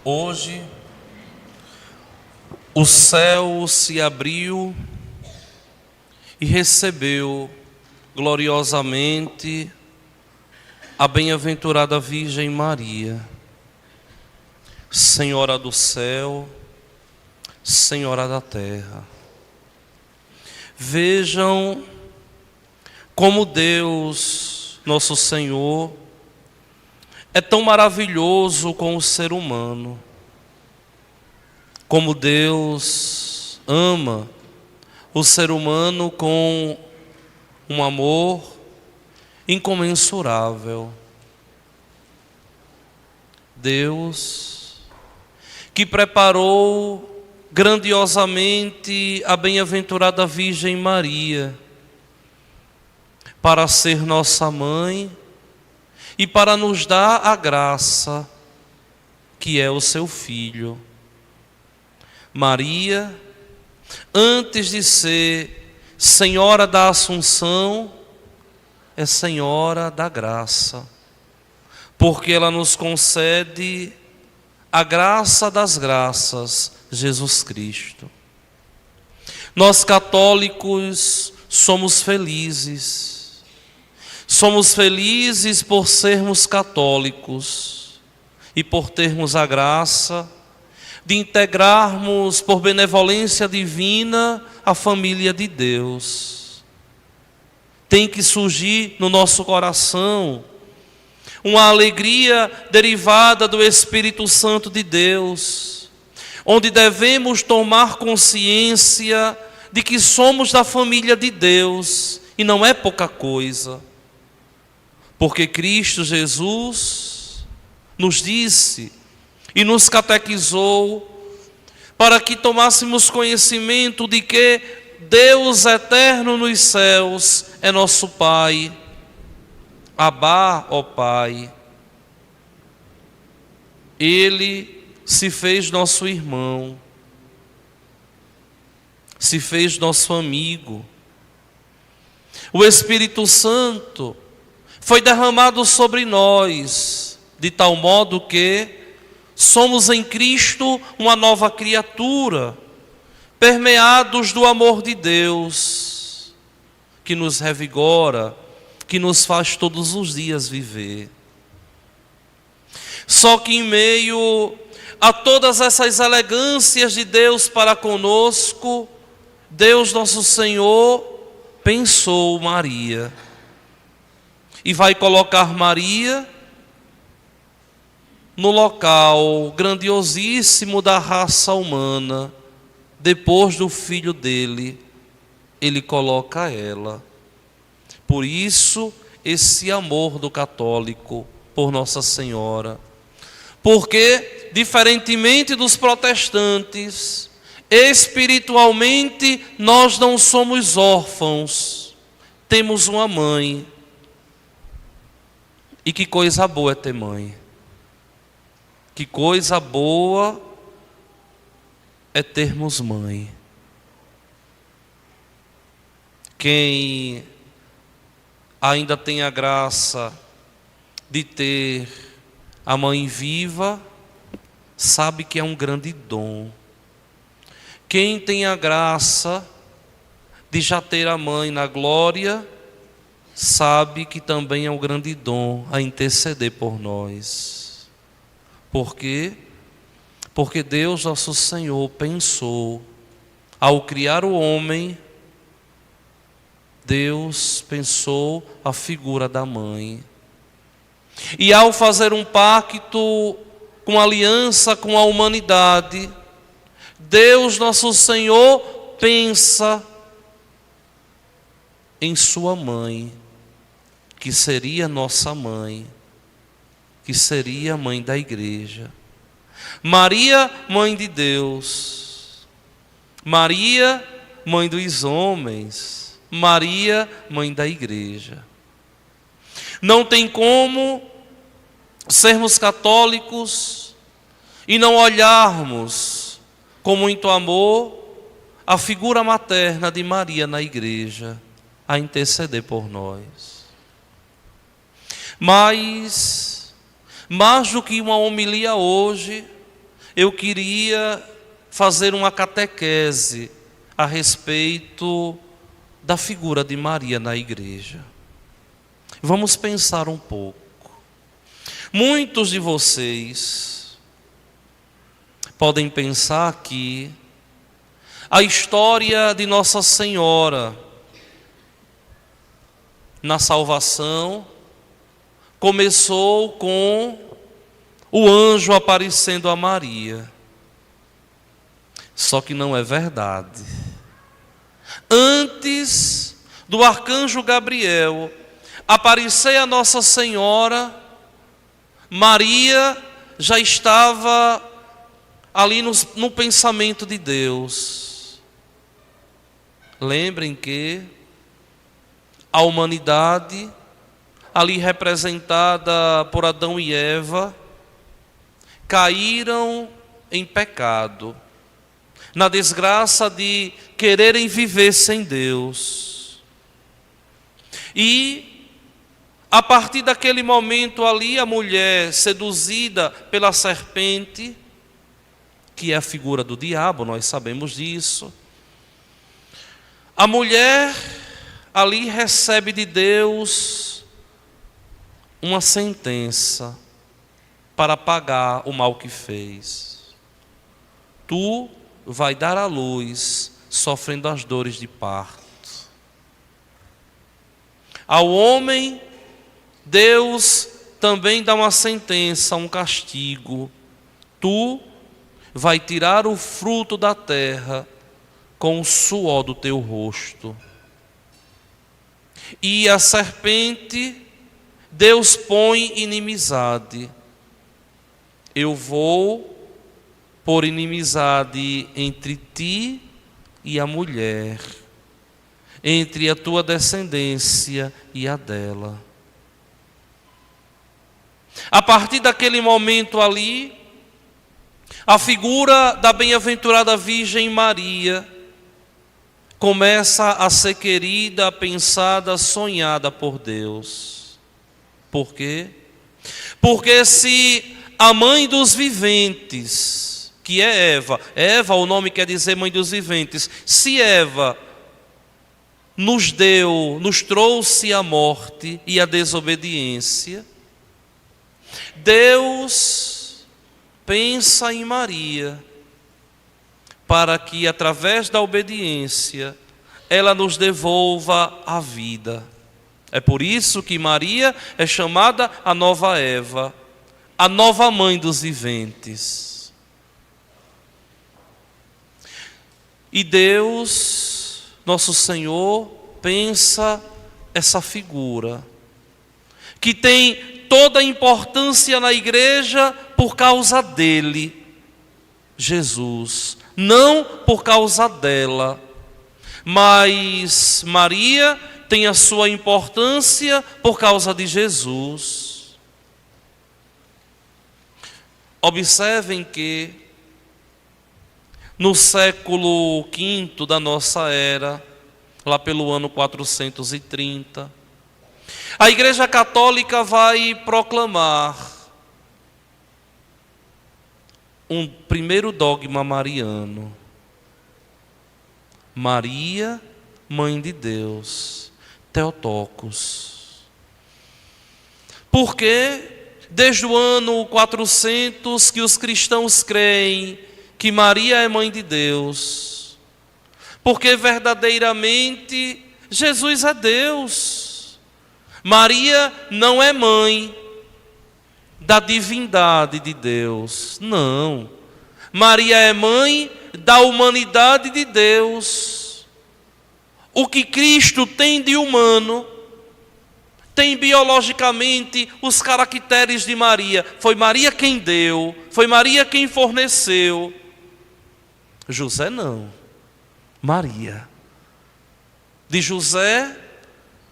Hoje, o céu se abriu e recebeu gloriosamente a bem-aventurada Virgem Maria, Senhora do céu, Senhora da terra. Vejam como Deus, nosso Senhor, é tão maravilhoso com o ser humano. Como Deus ama o ser humano com um amor incomensurável. Deus que preparou grandiosamente a bem-aventurada Virgem Maria para ser nossa mãe e para nos dar a graça que é o seu Filho. Maria, antes de ser Senhora da Assunção, é Senhora da Graça, porque ela nos concede a graça das graças, Jesus Cristo. Nós católicos somos felizes. Somos felizes por sermos católicos e por termos a graça de integrarmos por benevolência divina a família de Deus. Tem que surgir no nosso coração uma alegria derivada do Espírito Santo de Deus, onde devemos tomar consciência de que somos da família de Deus, e não é pouca coisa. Porque Cristo Jesus nos disse e nos catequizou para que tomássemos conhecimento de que Deus eterno nos céus é nosso Pai. Abá, ó Pai. Ele se fez nosso irmão, se fez nosso amigo. O Espírito Santo foi derramado sobre nós, de tal modo que somos em Cristo uma nova criatura, permeados do amor de Deus, que nos revigora, que nos faz todos os dias viver. Só que em meio a todas essas elegâncias de Deus para conosco, Deus nosso Senhor pensou Maria. E vai colocar Maria no local grandiosíssimo da raça humana. Depois do filho dele, ele coloca ela. Por isso, esse amor do católico por Nossa Senhora. Porque, diferentemente dos protestantes, espiritualmente nós não somos órfãos. Temos uma mãe. E que coisa boa é ter mãe. Que coisa boa é termos mãe. Quem ainda tem a graça de ter a mãe viva, sabe que é um grande dom. Quem tem a graça de já ter a mãe na glória, sabe que também é um grande dom a interceder por nós. Por quê? Porque Deus nosso Senhor pensou, ao criar o homem, Deus pensou a figura da mãe. E ao fazer um pacto com aliança com a humanidade, Deus nosso Senhor pensa em sua mãe, que seria nossa mãe, que seria a mãe da igreja. Maria, mãe de Deus. Maria, mãe dos homens. Maria, mãe da igreja. Não tem como sermos católicos e não olharmos com muito amor a figura materna de Maria na igreja, a interceder por nós. Mas, mais do que uma homilia hoje, eu queria fazer uma catequese a respeito da figura de Maria na igreja. Vamos pensar um pouco. Muitos de vocês podem pensar que a história de Nossa Senhora na salvação começou com o anjo aparecendo a Maria. Só que não é verdade. Antes do arcanjo Gabriel aparecer a Nossa Senhora, Maria já estava ali no pensamento de Deus. Lembrem que a humanidade, ali representada por Adão e Eva, caíram em pecado, na desgraça de quererem viver sem Deus. E a partir daquele momento ali, a mulher seduzida pela serpente, que é a figura do diabo, nós sabemos disso, a mulher ali recebe de Deus uma sentença para pagar o mal que fez. Tu vai dar à luz sofrendo as dores de parto. Ao homem, Deus também dá uma sentença, um castigo. Tu vai tirar o fruto da terra com o suor do teu rosto. E a serpente, Deus põe inimizade. Eu vou pôr inimizade entre ti e a mulher, entre a tua descendência e a dela. A partir daquele momento ali, a figura da bem-aventurada Virgem Maria começa a ser querida, pensada, sonhada por Deus. Por quê? Porque se a mãe dos viventes, que é Eva, o nome quer dizer mãe dos viventes, se Eva nos trouxe a morte e a desobediência, Deus pensa em Maria, para que através da obediência ela nos devolva a vida. É por isso que Maria é chamada a nova Eva, a nova mãe dos viventes. E Deus, nosso Senhor, pensa essa figura, que tem toda a importância na igreja por causa dele, Jesus, não por causa dela. Mas Maria tem a sua importância por causa de Jesus. Observem que no século V da nossa era, lá pelo ano 430, a Igreja Católica vai proclamar um primeiro dogma mariano. Maria, Mãe de Deus, Theotokos. Porque desde o ano 400 que os cristãos creem que Maria é Mãe de Deus, porque verdadeiramente Jesus é Deus. Maria não é mãe da divindade de Deus, não. Maria é mãe da humanidade de Deus. O que Cristo tem de humano, tem biologicamente os caracteres de Maria. Foi Maria quem deu, foi Maria quem forneceu. José não, Maria. De José,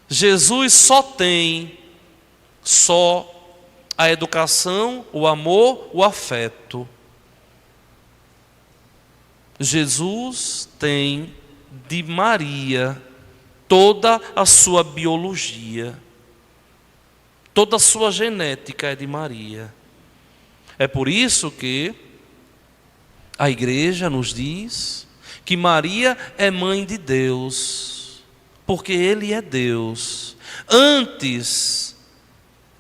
Jesus só tem a educação, o amor, o afeto. Jesus tem de Maria toda a sua biologia, toda a sua genética é de Maria. É por isso que A igreja nos diz que Maria é mãe de Deus, porque Ele é Deus. Antes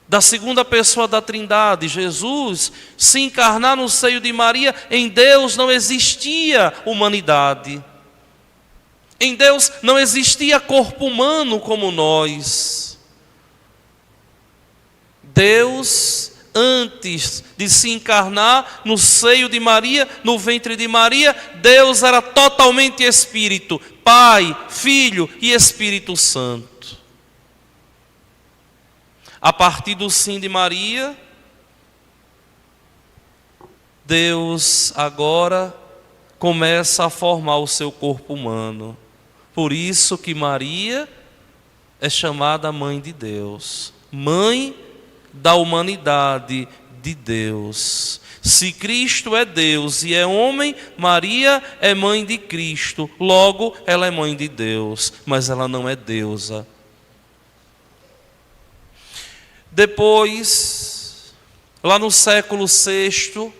da segunda pessoa da Trindade, Jesus, se encarnar no seio de Maria, em Deus não existia humanidade. Em Deus não existia corpo humano como nós. Deus, antes de se encarnar no seio de Maria, no ventre de Maria, Deus era totalmente Espírito, Pai, Filho e Espírito Santo. A partir do sim de Maria, Deus agora começa a formar o seu corpo humano. Por isso que Maria é chamada mãe de Deus, mãe da humanidade de Deus. Se Cristo é Deus e é homem, Maria é mãe de Cristo, logo ela é mãe de Deus, mas ela não é deusa. Depois, lá no século VI,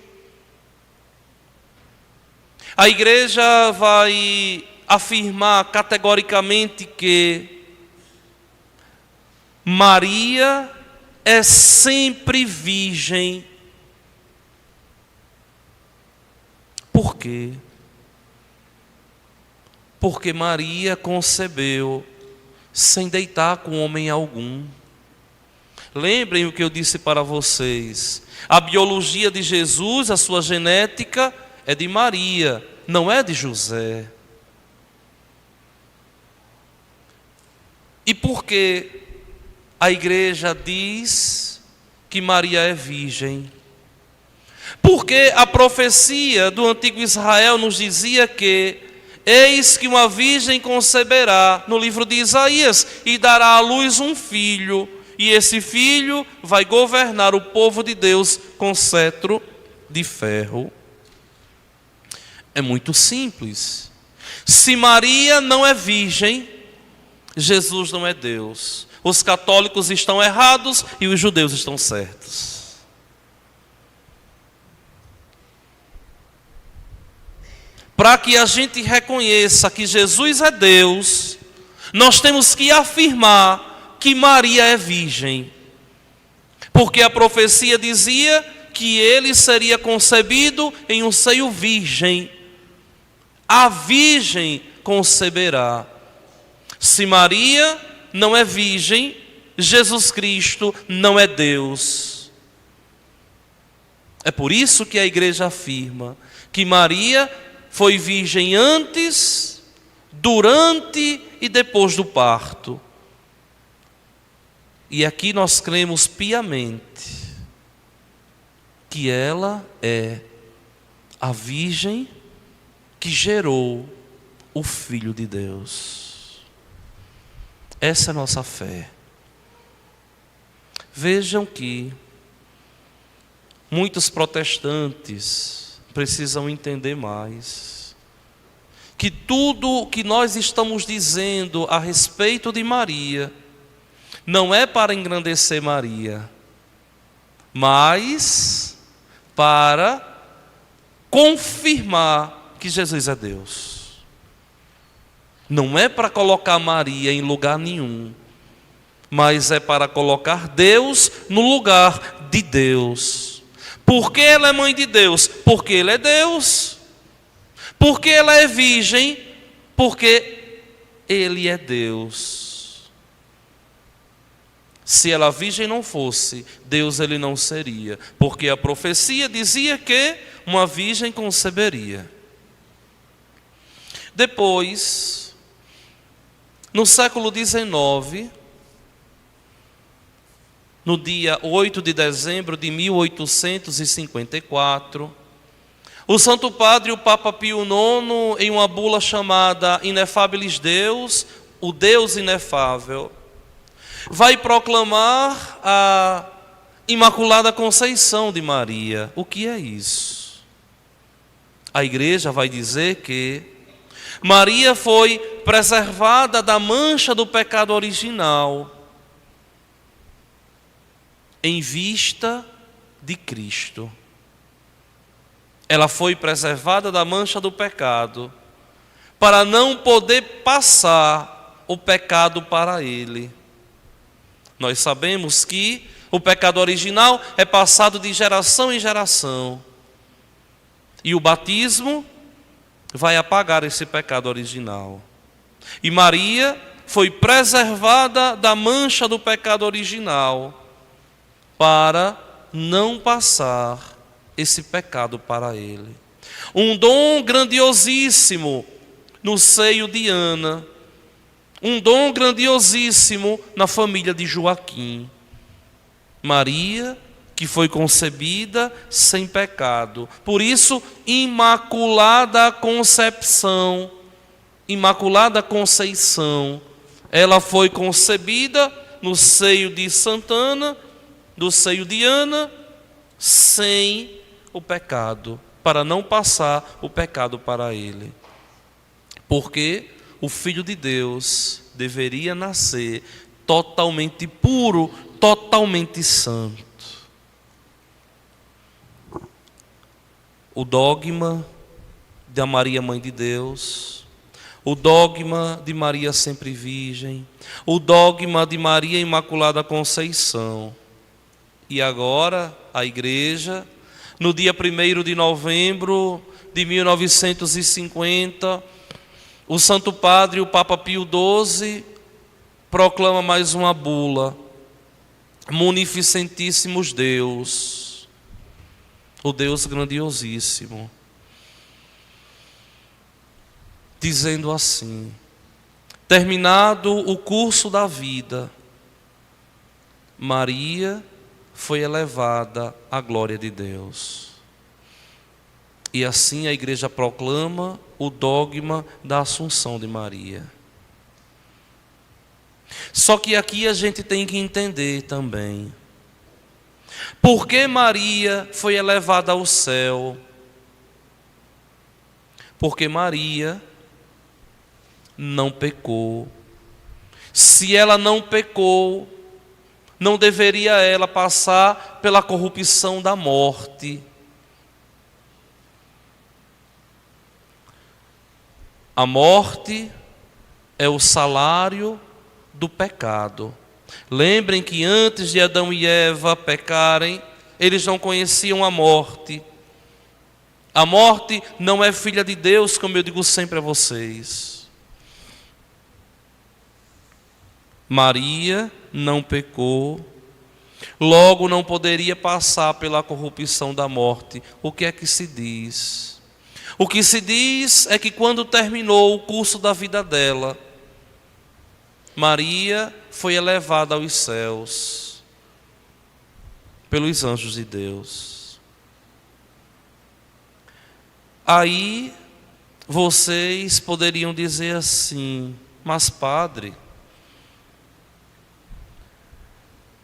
a igreja vai afirmar categoricamente que Maria é sempre virgem. Por quê? Porque Maria concebeu sem deitar com homem algum. Lembrem o que eu disse para vocês. A biologia de Jesus, a sua genética, é de Maria, não é de José. E por que a igreja diz que Maria é virgem? Porque a profecia do antigo Israel nos dizia que eis que uma virgem conceberá, no livro de Isaías, e dará à luz um filho, e esse filho vai governar o povo de Deus com cetro de ferro. É muito simples. Se Maria não é virgem, Jesus não é Deus. Os católicos estão errados e os judeus estão certos. Para que a gente reconheça que Jesus é Deus, nós temos que afirmar que Maria é virgem. Porque a profecia dizia que ele seria concebido em um seio virgem. A virgem conceberá. Se Maria não é virgem, Jesus Cristo não é Deus. É por isso que a igreja afirma que Maria foi virgem antes, durante e depois do parto. E aqui nós cremos piamente que ela é a virgem que gerou o Filho de Deus. Essa é a nossa fé. Vejam que muitos protestantes precisam entender mais que tudo o que nós estamos dizendo a respeito de Maria não é para engrandecer Maria, mas para confirmar que Jesus é Deus. Não é para colocar Maria em lugar nenhum, mas é para colocar Deus no lugar de Deus. Por que ela é mãe de Deus? Porque Ele é Deus. Porque ela é virgem? Porque Ele é Deus. Se ela virgem não fosse, Deus ele não seria. Porque a profecia dizia que uma virgem conceberia. Depois, no século XIX, no dia 8 de dezembro de 1854, o Santo Padre, o Papa Pio IX, em uma bula chamada Inefabilis Deus, o Deus inefável, vai proclamar a Imaculada Conceição de Maria. O que é isso? A igreja vai dizer que Maria foi preservada da mancha do pecado original em vista de Cristo. Ela foi preservada da mancha do pecado, para não poder passar o pecado para ele. Nós sabemos que o pecado original é passado de geração em geração. E o batismo vai apagar esse pecado original. E Maria foi preservada da mancha do pecado original, para não passar esse pecado para ele. Um dom grandiosíssimo no seio de Ana, um dom grandiosíssimo na família de Joaquim. Maria, que foi concebida sem pecado. Por isso, Imaculada Concepção, Imaculada Conceição, ela foi concebida no seio de Santana, do seio de Ana, sem o pecado, para não passar o pecado para ele. Porque o Filho de Deus deveria nascer totalmente puro, totalmente santo. O dogma da Maria, Mãe de Deus, o dogma de Maria sempre Virgem, o dogma de Maria Imaculada Conceição. E agora a Igreja, no dia 1º de novembro de 1950, o Santo Padre, o Papa Pio XII, proclama mais uma bula: Munificentíssimos Deus, o Deus grandiosíssimo, dizendo assim: terminado o curso da vida, Maria foi elevada à glória de Deus. E assim a Igreja proclama o dogma da Assunção de Maria. Só que aqui a gente tem que entender também: por que Maria foi elevada ao céu? Porque Maria não pecou. Se ela não pecou, não deveria ela passar pela corrupção da morte. A morte é o salário do pecado. Lembrem que antes de Adão e Eva pecarem, eles não conheciam a morte. A morte não é filha de Deus, como eu digo sempre a vocês. Maria não pecou, logo não poderia passar pela corrupção da morte. O que é que se diz? O que se diz é que quando terminou o curso da vida dela, Maria foi elevada aos céus pelos anjos de Deus. Aí vocês poderiam dizer assim: mas padre,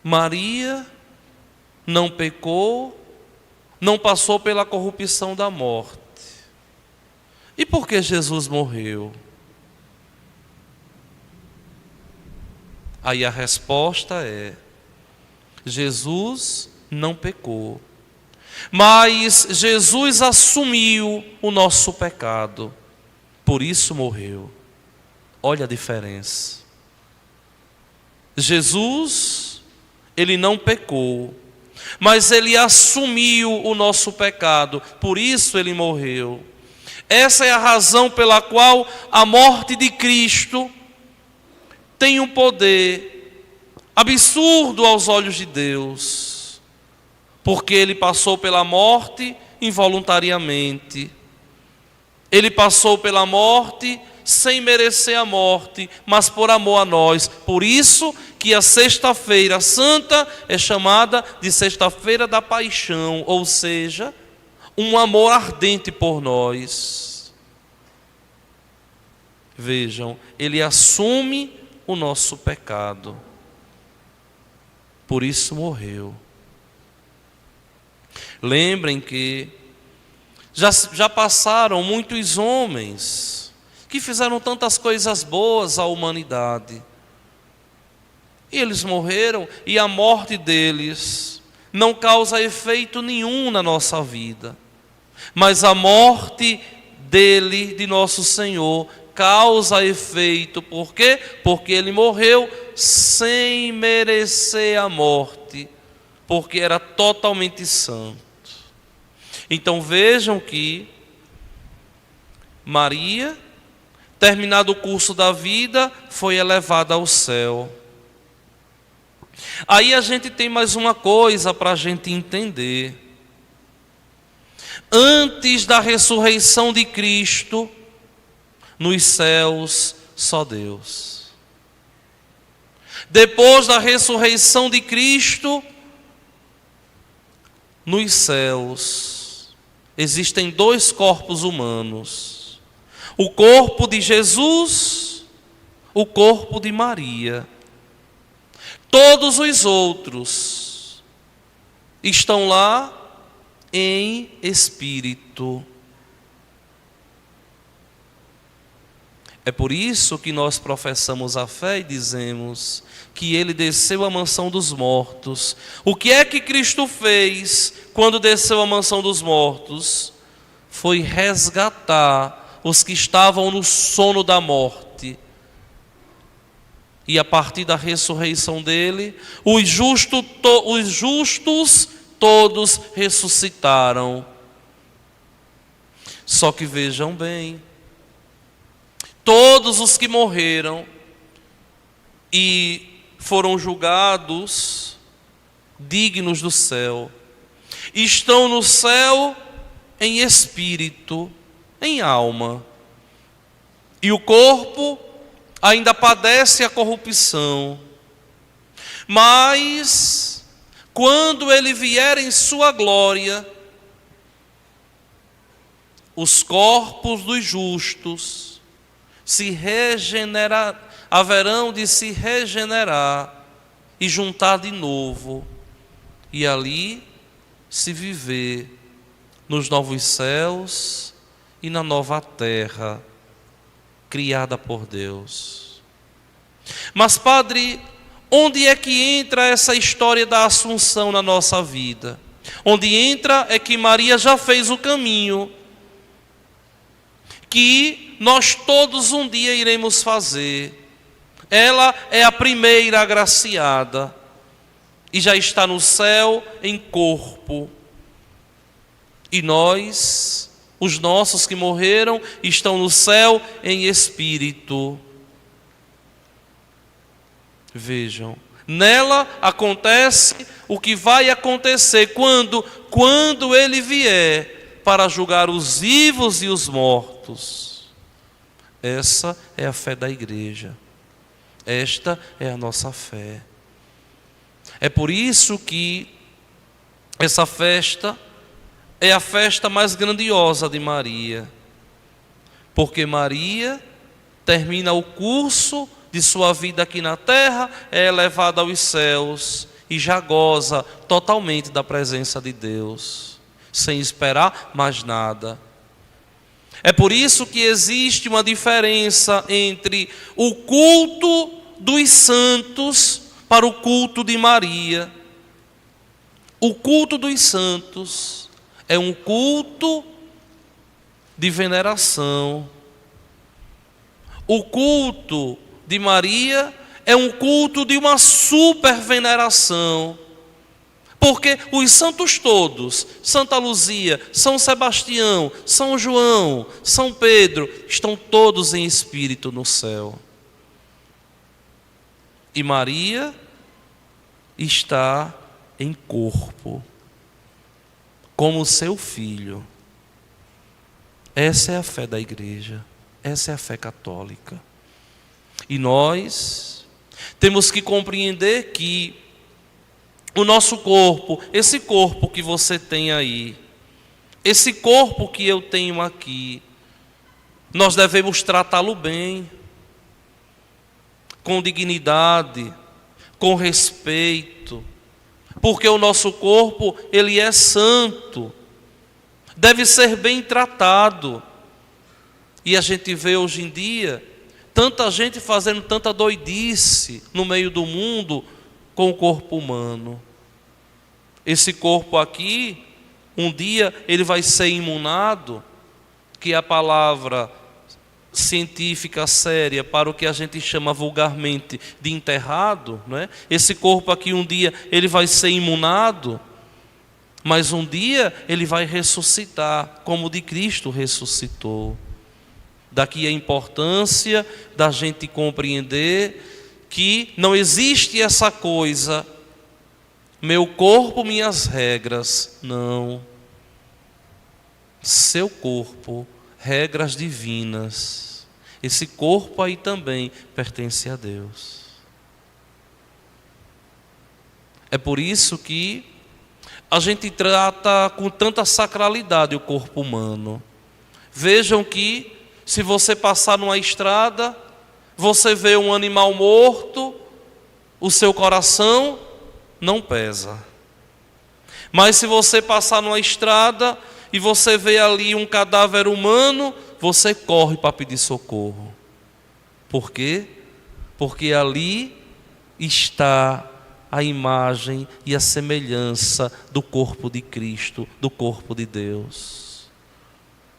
Maria não pecou, não passou pela corrupção da morte. E por que Jesus morreu? Aí a resposta é: Jesus não pecou, mas Jesus assumiu o nosso pecado, por isso morreu. Olha a diferença. Jesus, ele não pecou, mas ele assumiu o nosso pecado, por isso ele morreu. Essa é a razão pela qual a morte de Cristo tem um poder absurdo aos olhos de Deus, porque ele passou pela morte involuntariamente. Ele passou pela morte sem merecer a morte, mas por amor a nós. Por isso que a Sexta-feira Santa é chamada de Sexta-feira da Paixão, ou seja, um amor ardente por nós. Vejam, ele assume o nosso pecado, por isso morreu. Lembrem que já passaram muitos homens que fizeram tantas coisas boas à humanidade, e eles morreram, e a morte deles não causa efeito nenhum na nossa vida. Mas a morte dele, de nosso Senhor, causa efeito. Por quê? Porque ele morreu sem merecer a morte, porque era totalmente santo. Então vejam que Maria, terminado o curso da vida, foi elevada ao céu. Aí a gente tem mais uma coisa para a gente entender. Antes da ressurreição de Cristo, nos céus, só Deus. Depois da ressurreição de Cristo, nos céus, existem dois corpos humanos: o corpo de Jesus, o corpo de Maria. Todos os outros estão lá em espírito. É por isso que nós professamos a fé e dizemos que ele desceu à mansão dos mortos. O que é que Cristo fez quando desceu à mansão dos mortos? Foi resgatar os que estavam no sono da morte. E a partir da ressurreição dele, os justos todos ressuscitaram. Só que vejam bem, todos os que morreram e foram julgados dignos do céu, estão no céu em espírito, em alma. E o corpo ainda padece a corrupção. Mas quando ele vier em sua glória, os corpos dos justos haverão de se regenerar e juntar de novo, e ali se viver nos novos céus e na nova terra criada por Deus. Mas, padre, onde é que entra essa história da Assunção na nossa vida? Onde entra é que Maria já fez o caminho que nós todos um dia iremos fazer. Ela é a primeira agraciada e já está no céu em corpo. E nós, os nossos que morreram, estão no céu em espírito. Vejam, nela acontece o que vai acontecer quando ele vier para julgar os vivos e os mortos. Essa é a fé da igreja. Esta é a nossa fé. É por isso que essa festa é a festa mais grandiosa de Maria. Porque Maria termina o curso de sua vida aqui na terra, é elevada aos céus e já goza totalmente da presença de Deus, sem esperar mais nada. É por isso que existe uma diferença entre o culto dos santos para o culto de Maria. O culto dos santos é um culto de veneração. O culto de Maria é um culto de uma superveneração. Porque os santos todos, Santa Luzia, São Sebastião, São João, São Pedro, estão todos em espírito no céu. E Maria está em corpo, como seu filho. Essa é a fé da igreja, essa é a fé católica. E nós temos que compreender que o nosso corpo, esse corpo que você tem aí, esse corpo que eu tenho aqui, nós devemos tratá-lo bem, com dignidade, com respeito, porque o nosso corpo, ele é santo, deve ser bem tratado. E a gente vê hoje em dia tanta gente fazendo tanta doidice no meio do mundo com o corpo humano. Esse corpo aqui Um dia ele vai ser imunado, que é a palavra científica séria para o que a gente chama vulgarmente de enterrado, não é? Esse corpo aqui um dia ele vai ser imunado, mas um dia ele vai ressuscitar, como o de Cristo ressuscitou. Daqui a importância da gente compreender que não existe essa coisa, meu corpo, minhas regras. Não. Seu corpo, regras divinas. Esse corpo aí também pertence a Deus. É por isso que a gente trata com tanta sacralidade o corpo humano. Vejam que se você passar numa estrada, você vê um animal morto, o seu coração não pesa. Mas se você passar numa estrada e você vê ali um cadáver humano, você corre para pedir socorro. Por quê? Porque ali está a imagem e a semelhança do corpo de Cristo, do corpo de Deus.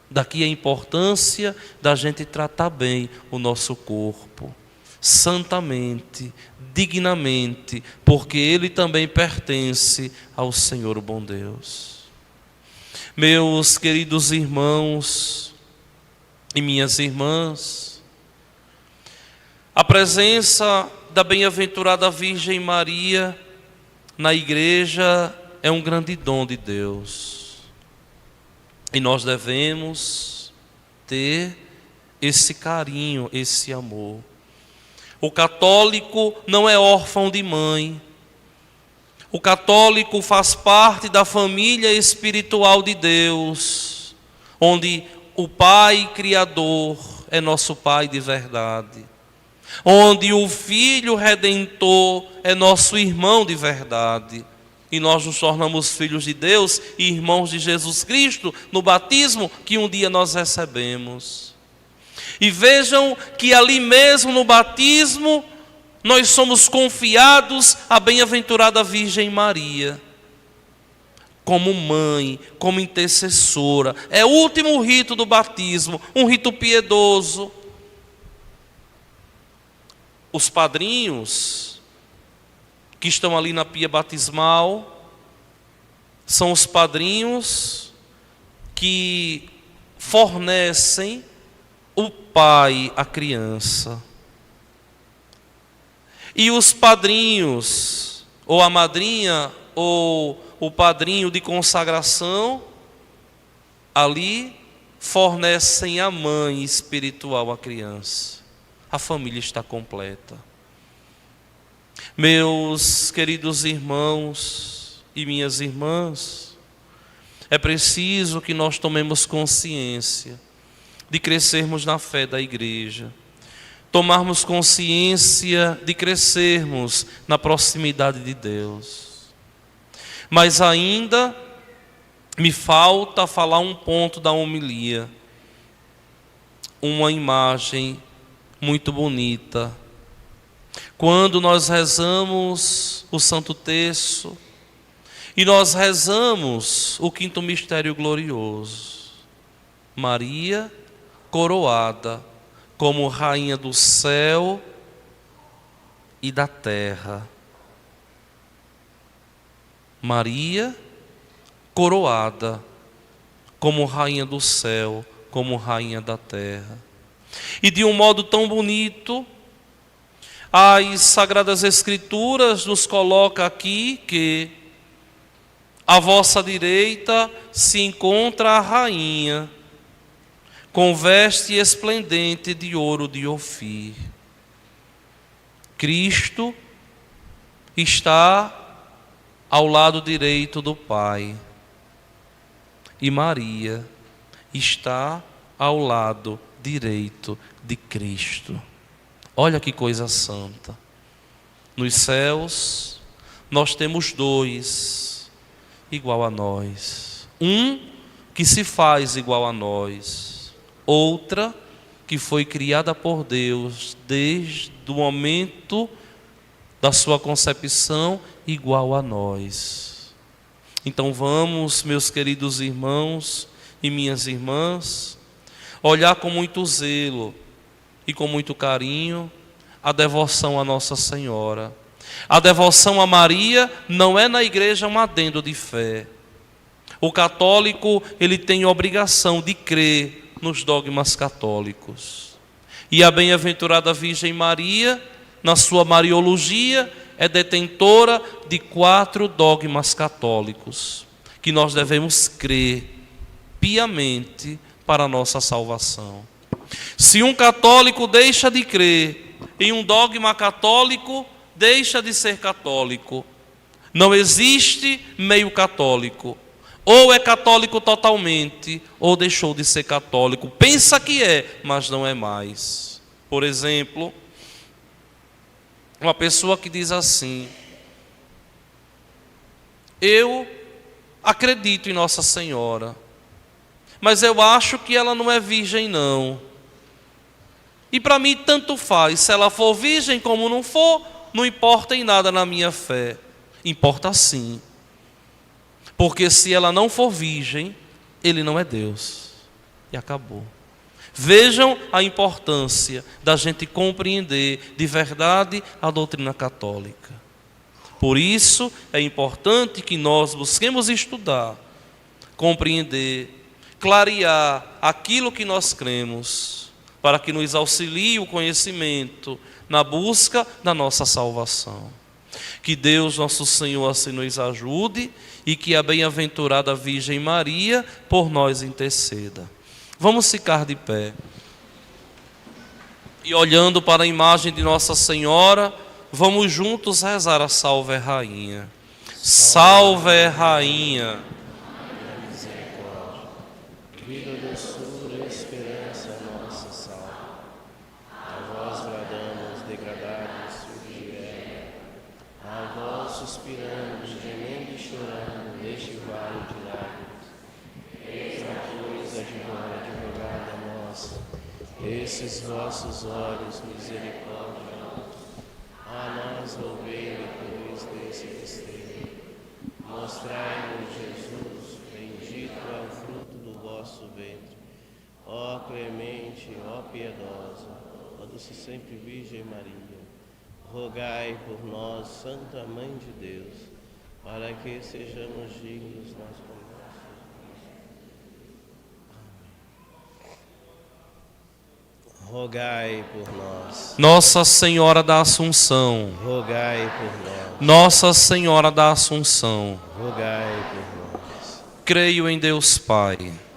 Daqui a importância da gente tratar bem o nosso corpo, santamente, dignamente, porque ele também pertence ao Senhor, o bom Deus. Meus queridos irmãos e minhas irmãs, a presença da bem-aventurada Virgem Maria na igreja é um grande dom de Deus. E nós devemos ter esse carinho, esse amor. O católico não é órfão de mãe. O católico faz parte da família espiritual de Deus, onde o Pai Criador é nosso Pai de verdade, onde o Filho Redentor é nosso irmão de verdade, e nós nos tornamos filhos de Deus e irmãos de Jesus Cristo no batismo que um dia nós recebemos. E vejam que ali mesmo no batismo nós somos confiados à bem-aventurada Virgem Maria, como mãe, como intercessora. É o último rito do batismo, um rito piedoso. Os padrinhos que estão ali na pia batismal são os padrinhos que fornecem o pai à criança. E os padrinhos, ou a madrinha, ou o padrinho de consagração, ali fornecem a mãe espiritual à criança. A família está completa. Meus queridos irmãos e minhas irmãs, é preciso que nós tomemos consciência de crescermos na fé da igreja, tomarmos consciência de crescermos na proximidade de Deus. Mas ainda me falta falar um ponto da homilia, uma imagem muito bonita. Quando nós rezamos o Santo Terço e nós rezamos o quinto mistério glorioso, Maria coroada como rainha do céu e da terra. Maria coroada como rainha do céu, como rainha da terra. E de um modo tão bonito, as Sagradas Escrituras nos coloca aqui que à vossa direita se encontra a rainha, com veste esplendente de ouro de Ofir. Cristo está ao lado direito do Pai, e Maria está ao lado direito de Cristo. Olha que coisa santa. Nos céus nós temos dois igual a nós. Um que se faz igual a nós. Outra que foi criada por Deus desde o momento da sua concepção igual a nós. Então vamos, meus queridos irmãos e minhas irmãs, olhar com muito zelo e com muito carinho a devoção a Nossa Senhora. A devoção a Maria não é na igreja um adendo de fé. O católico, ele tem a obrigação de crer nos dogmas católicos. E a bem-aventurada Virgem Maria, na sua Mariologia, é detentora de 4 dogmas católicos, que nós devemos crer piamente para a nossa salvação. Se um católico deixa de crer em um dogma católico, deixa de ser católico. Não existe meio católico. Ou é católico totalmente, ou deixou de ser católico. Pensa que é, mas não é mais. Por exemplo, uma pessoa que diz assim: eu acredito em Nossa Senhora, mas eu acho que ela não é virgem não. E para mim tanto faz, se ela for virgem como não for, não importa em nada na minha fé. Importa sim. Porque se ela não for virgem, ele não é Deus. E acabou. Vejam a importância da gente compreender de verdade a doutrina católica. Por isso é importante que nós busquemos estudar, compreender, clarear aquilo que nós cremos, para que nos auxilie o conhecimento na busca da nossa salvação. Que Deus nosso Senhor assim nos ajude e que a bem-aventurada Virgem Maria por nós interceda. Vamos ficar de pé. E olhando para a imagem de Nossa Senhora, vamos juntos rezar a Salve Rainha. Salve Rainha. Vida, doçura e esperança, nossa salve. A vós bradamos, degradados, subjugados. A vós suspiramos, gemendo e chorando, neste vale de lágrimas. Eis a cruz, advogada nossa. Esses vossos olhos, misericórdia. A nós volvei depois desse festejo. Mostrai-nos Jesus, bendito é o fruto do vosso ventre. Ó clemente, ó piedosa, ó doce sempre Virgem Maria, rogai por nós, Santa Mãe de Deus, para que sejamos dignos nós com vós. Rogai por nós. Nossa Senhora da Assunção. Rogai por nós. Nossa Senhora da Assunção. Rogai por nós. Creio em Deus Pai,